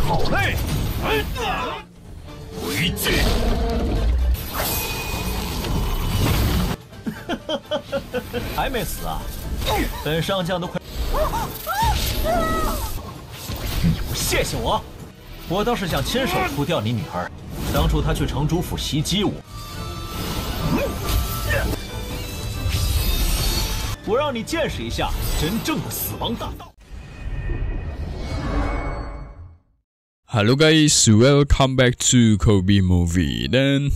好嘞，回去。还没死啊？本上将都快……你不谢谢我？我倒是想亲手除掉你女儿。当初她去城主府袭击我，我让你见识一下真正的死亡大道。 Halo guys, welcome back to Kobe Movie. Dan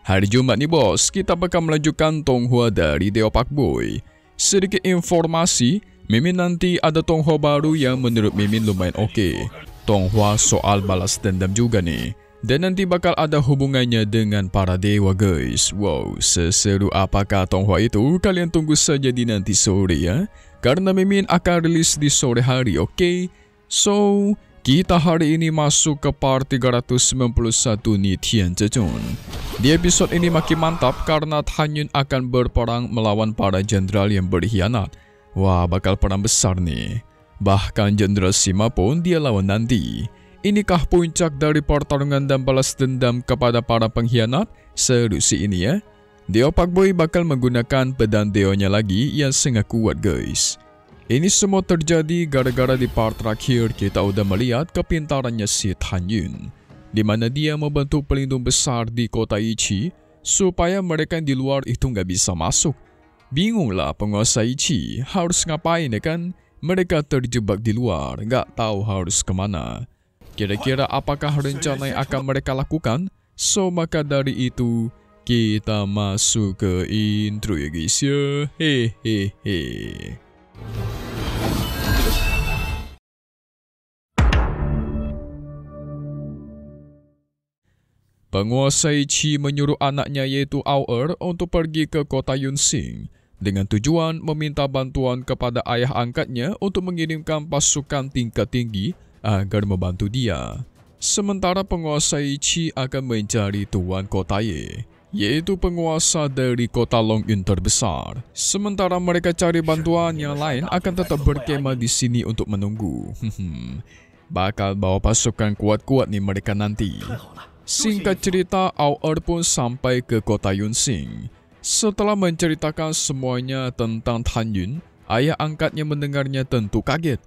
hari Jumat nih bos, kita bakal melanjutkan Tonghua dari Deo Pak Boy. Sedikit informasi, Mimin nanti ada Tonghua baru yang menurut Mimin lumayan oke. Tonghua soal balas dendam juga nih. Dan nanti bakal ada hubungannya dengan para dewa guys. Wow, seseru apakah Tonghua itu? Kalian tunggu saja di nanti sore ya. Karena Mimin akan rilis di sore hari, oke? So, kita hari ini masuk ke part 391 nih Tian Zhezhun. Di episode ini makin mantap karena Tan Yun akan berperang melawan para jenderal yang berkhianat. Wah, bakal perang besar nih. Bahkan Jenderal Sima pun dia lawan nanti. Inikah puncak dari pertarungan dan balas dendam kepada para pengkhianat? Seru sih ini ya. Deo Pak Boy bakal menggunakan pedang Deonya lagi yang sangat kuat guys. Ini semua terjadi gara-gara di part terakhir kita udah melihat kepintarannya si Tan Yun, di mana dia membentuk pelindung besar di kota Ichi supaya mereka yang di luar itu nggak bisa masuk. Bingunglah penguasa Ichi harus ngapain ya kan? Mereka terjebak di luar, nggak tahu harus kemana. Kira-kira apakah rencana yang akan mereka lakukan? So maka dari itu kita masuk ke intro ya guys ya. Hehehe. Penguasa Ichi menyuruh anaknya yaitu Ao untuk pergi ke kota Yunxing dengan tujuan meminta bantuan kepada ayah angkatnya untuk mengirimkan pasukan tingkat tinggi agar membantu dia. Sementara penguasa Ichi akan mencari tuan kota Ye, yaitu penguasa dari kota Longyun terbesar. Sementara mereka cari bantuan yang lain akan tetap berkemah di sini untuk menunggu. Bakal bawa pasukan kuat-kuat nih mereka nanti. Singkat cerita, Ao pun sampai ke kota Yunxing. Setelah menceritakan semuanya tentang Tan Yun, ayah angkatnya mendengarnya tentu kaget.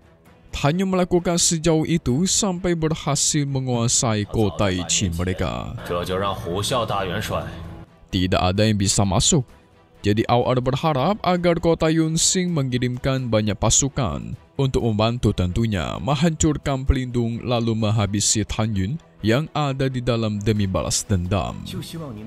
Tan Yun melakukan sejauh itu sampai berhasil menguasai kota Ichi mereka. Tidak ada yang bisa masuk. Jadi Ao berharap agar kota Yunxing mengirimkan banyak pasukan untuk membantu tentunya menghancurkan pelindung lalu menghabisi Tan Yun yang ada di dalam demi balas dendam.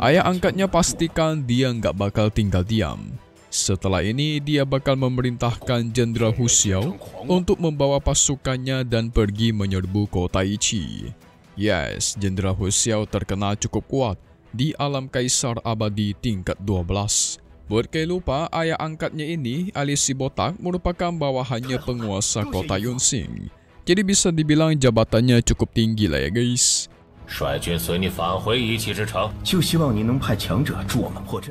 Ayah angkatnya pastikan dia nggak bakal tinggal diam. Setelah ini dia bakal memerintahkan Jenderal Hu Xiao untuk membawa pasukannya dan pergi menyerbu kota Ichi. Yes, Jenderal Hu Xiao terkenal cukup kuat di alam kaisar abadi tingkat 12. Buat kayak lupa, ayah angkatnya ini alias si botak merupakan bawahannya penguasa kota Yunxing. Jadi bisa dibilang jabatannya cukup tinggi lah ya guys.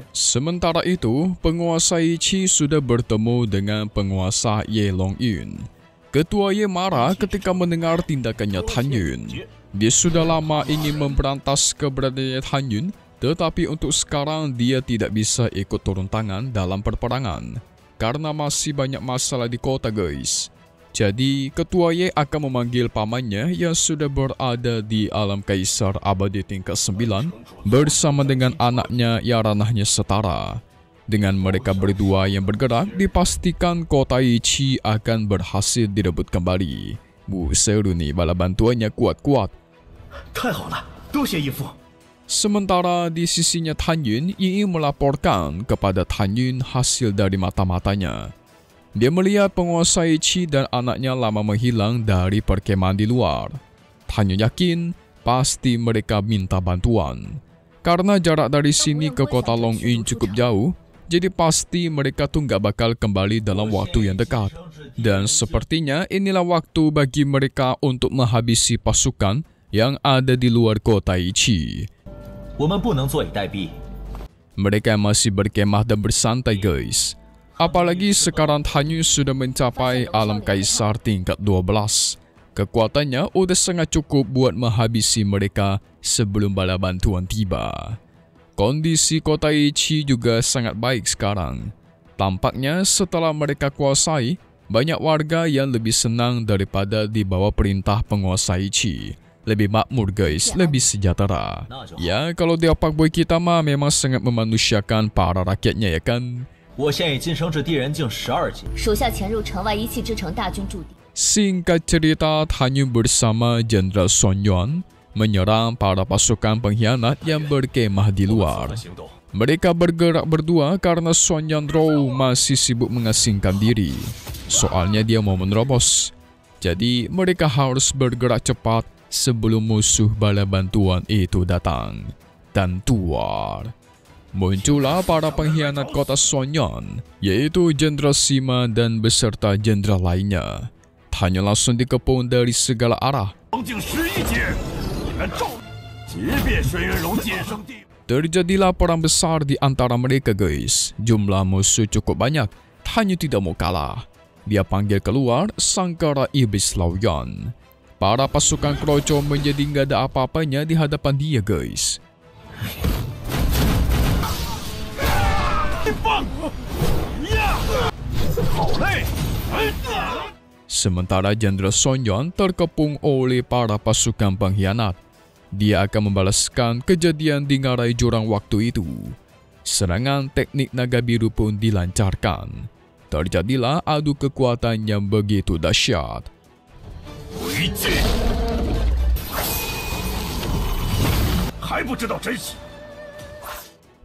Sementara itu, penguasa Ichi sudah bertemu dengan penguasa Ye Longyun. Ketua Ye marah ketika mendengar tindakannya Tan Yun. Dia sudah lama ingin memberantas keberadaannya Tan Yun, tetapi untuk sekarang dia tidak bisa ikut turun tangan dalam perperangan karena masih banyak masalah di kota guys. Jadi, Ketua Ye akan memanggil pamannya yang sudah berada di alam kaisar abadi tingkat 9 bersama dengan anaknya yang ranahnya setara. Dengan mereka berdua yang bergerak, dipastikan kota Ichi akan berhasil direbut kembali. Seru nih, bala bantuannya kuat-kuat. Sementara di sisinya Tan Yun ingin melaporkan kepada Tan Yun hasil dari mata-matanya. Dia melihat penguasa Ichi dan anaknya lama menghilang dari perkemahan di luar. Tan Yun yakin pasti mereka minta bantuan. Karena jarak dari sini ke kota Longyun cukup jauh, jadi pasti mereka tuh nggak bakal kembali dalam waktu yang dekat. Dan sepertinya inilah waktu bagi mereka untuk menghabisi pasukan yang ada di luar kota Ichi. Mereka masih berkemah dan bersantai guys. Apalagi sekarang Tan Yun sudah mencapai alam kaisar tingkat 12. Kekuatannya udah sangat cukup buat menghabisi mereka sebelum bala bantuan tiba. Kondisi kota Ichi juga sangat baik sekarang. Tampaknya setelah mereka kuasai, banyak warga yang lebih senang daripada di bawah perintah penguasa Ichi. Lebih makmur guys, lebih sejahtera. Ya, kalau dia Pak Boy kita mah memang sangat memanusiakan para rakyatnya ya kan. 我现已晋升至地人境12级， 属下潜入城外一气之城大军驻地。 Singkat cerita, Tanyu bersama Jenderal Son Yuan menyerang para pasukan pengkhianat yang berkemah di luar. Mereka bergerak berdua karena Son Yuan Rou masih sibuk mengasingkan diri. Soalnya dia mau menerobos. Jadi mereka harus bergerak cepat sebelum musuh bala bantuan itu datang. Dan tuar. Muncullah para pengkhianat kota Son Yuan, yaitu Jenderal Sima dan beserta jenderal lainnya. Tanyu langsung dikepung dari segala arah. Terjadilah perang besar di antara mereka guys. Jumlah musuh cukup banyak. Tanyu tidak mau kalah. Dia panggil keluar Sangkara Iblis Laoyan. Para pasukan kroco menjadi nggak ada apa-apanya di hadapan dia guys. Sementara Jenderal Son Yuan terkepung oleh para pasukan pengkhianat. Dia akan membalaskan kejadian di ngarai jurang waktu itu. Serangan teknik naga biru pun dilancarkan. Terjadilah adu kekuatan yang begitu dahsyat.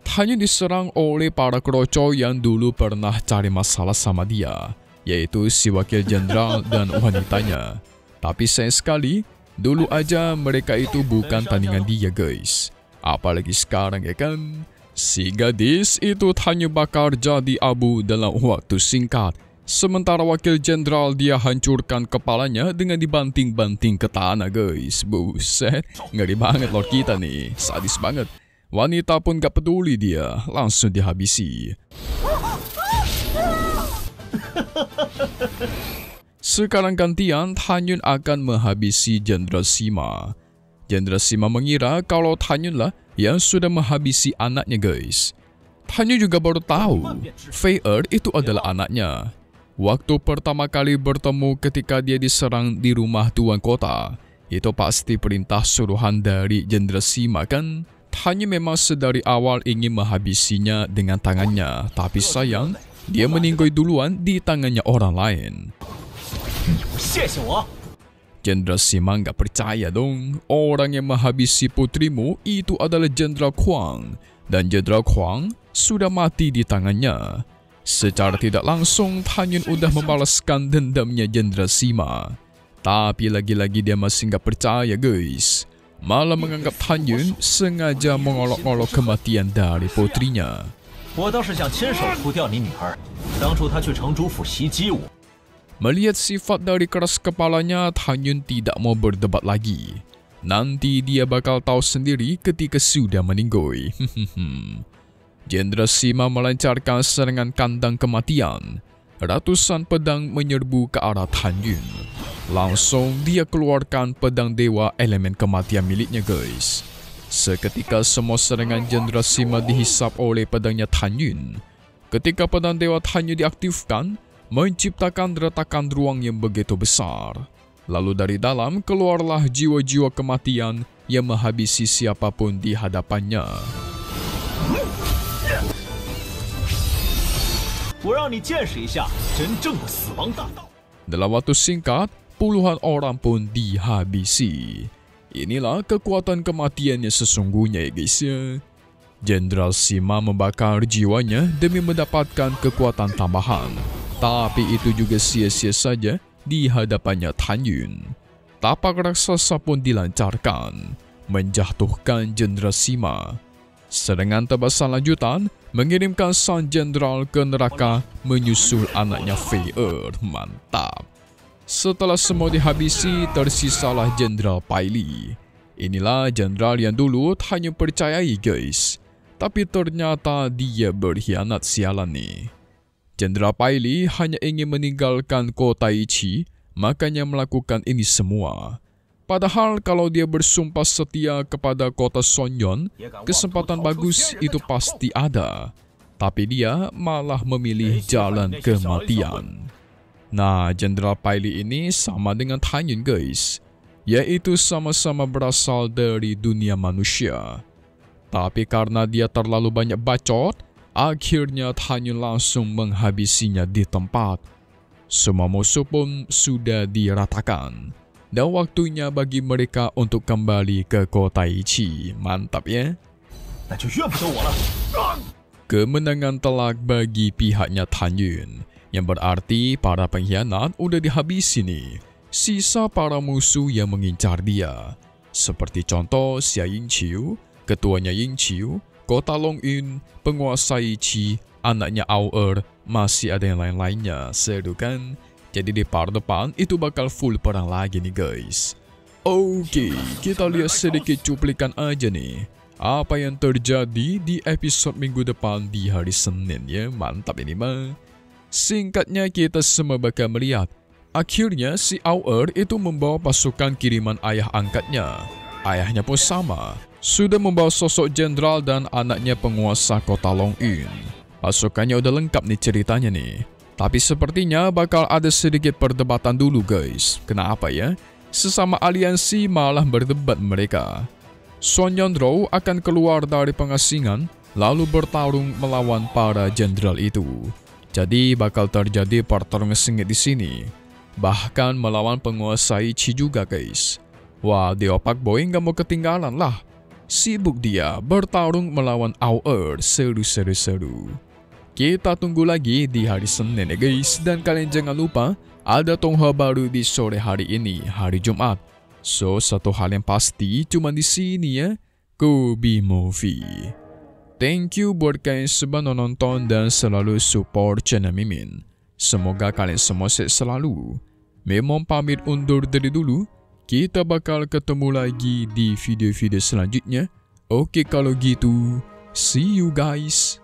Tanyu diserang oleh para kroco yang dulu pernah cari masalah sama dia, yaitu si wakil jenderal dan wanitanya. Tapi sayang sekali, dulu aja mereka itu bukan tandingan dia guys. Apalagi sekarang ya kan. Si gadis itu Tanyu bakar jadi abu dalam waktu singkat. Sementara wakil jenderal dia hancurkan kepalanya dengan dibanting-banting ke tanah guys. Buset, ngeri banget lord kita nih, sadis banget. Wanita pun gak peduli dia, langsung dihabisi. Sekarang gantian, Tanyun akan menghabisi Jenderal Sima. Jenderal Sima mengira kalau Tanyun lah yang sudah menghabisi anaknya guys. Tanyun juga baru tahu, Fei Er itu adalah anaknya. Waktu pertama kali bertemu ketika dia diserang di rumah tuan kota, itu pasti perintah suruhan dari Jenderal Sima kan? Tanyu memang sedari awal ingin menghabisinya dengan tangannya, tapi sayang, dia meninggoy duluan di tangannya orang lain. Jenderal Sima nggak percaya dong, orang yang menghabisi putrimu itu adalah Jenderal Kuang, dan Jenderal Kuang sudah mati di tangannya. Secara tidak langsung, Tanyun udah membalaskan dendamnya Jenderal Sima. Tapi lagi-lagi dia masih nggak percaya guys. Malah menganggap Tanyun sengaja mengolok-olok kematian dari putrinya. Melihat sifat dari keras kepalanya, Tanyun tidak mau berdebat lagi. Nanti dia bakal tahu sendiri ketika sudah meninggoy. Jenderal Sima melancarkan serangan kandang kematian. Ratusan pedang menyerbu ke arah Tanyun. Langsung dia keluarkan pedang dewa elemen kematian miliknya guys. Seketika semua serangan Jenderal Sima dihisap oleh pedangnya Tanyun. Ketika pedang dewa Tanyun diaktifkan, menciptakan retakan ruang yang begitu besar. Lalu dari dalam keluarlah jiwa-jiwa kematian yang menghabisi siapapun di hadapannya. Dalam waktu singkat, puluhan orang pun dihabisi. Inilah kekuatan kematiannya sesungguhnya ya guys ya. Jenderal Sima membakar jiwanya demi mendapatkan kekuatan tambahan. Tapi itu juga sia-sia saja di hadapannya Tanyun. Tapak raksasa pun dilancarkan, menjatuhkan Jenderal Sima. Serangan tebasan lanjutan mengirimkan sang jenderal ke neraka menyusul anaknya Fei Er. Mantap. Setelah semua dihabisi, tersisalah Jenderal Pai Li. Inilah jenderal yang dulu Tanyun percayai guys. Tapi ternyata dia berkhianat sialan nih. Jenderal Pai Li hanya ingin meninggalkan kota Ichi makanya melakukan ini semua. Padahal kalau dia bersumpah setia kepada kota Sonyeon, kesempatan bagus itu pasti ada. Tapi dia malah memilih jalan kematian. Nah, Jenderal Paili ini sama dengan Han Yun guys, yaitu sama-sama berasal dari dunia manusia. Tapi karena dia terlalu banyak bacot, akhirnya Han Yun langsung menghabisinya di tempat. Semua musuh pun sudah diratakan. Dan waktunya bagi mereka untuk kembali ke kota Ichi. Mantap ya. Kemenangan telak bagi pihaknya Han Yun, yang berarti para pengkhianat udah dihabisi nih. Sisa para musuh yang mengincar dia. Seperti contoh Xia Yingqiu, ketuanya Yingqiu, kota Longyun, penguasa Ichi, anaknya Ao masih ada yang lain-lainnya. Seru kan? Jadi di part depan itu bakal full perang lagi nih guys. Oke, kita lihat sedikit cuplikan aja nih apa yang terjadi di episode minggu depan di hari Senin ya. Mantap ini mah. Singkatnya kita semua bakal melihat akhirnya si Ao itu membawa pasukan kiriman ayah angkatnya. Ayahnya pun sama, sudah membawa sosok jenderal dan anaknya penguasa kota Longyun. Pasukannya udah lengkap nih ceritanya nih. Tapi sepertinya bakal ada sedikit perdebatan dulu guys. Kenapa ya? Sesama aliansi malah berdebat mereka. Sonyeon Rou akan keluar dari pengasingan lalu bertarung melawan para jenderal itu. Jadi bakal terjadi pertarungan sengit di sini. Bahkan melawan penguasa Ichi juga guys. Wah, Dewa Pak Boy nggak mau ketinggalan lah. Sibuk dia bertarung melawan Ao. Seru. Kita tunggu lagi di hari Senin ya guys. Dan kalian jangan lupa ada Tonghua baru di sore hari ini, hari Jumat. So, satu hal yang pasti cuma di sini ya, Kobe Movie. Thank you buat kalian semua nonton dan selalu support channel Mimin. Semoga kalian semua sehat selalu. Memang pamit undur diri dulu. Kita bakal ketemu lagi di video-video selanjutnya. Oke kalau gitu, see you guys.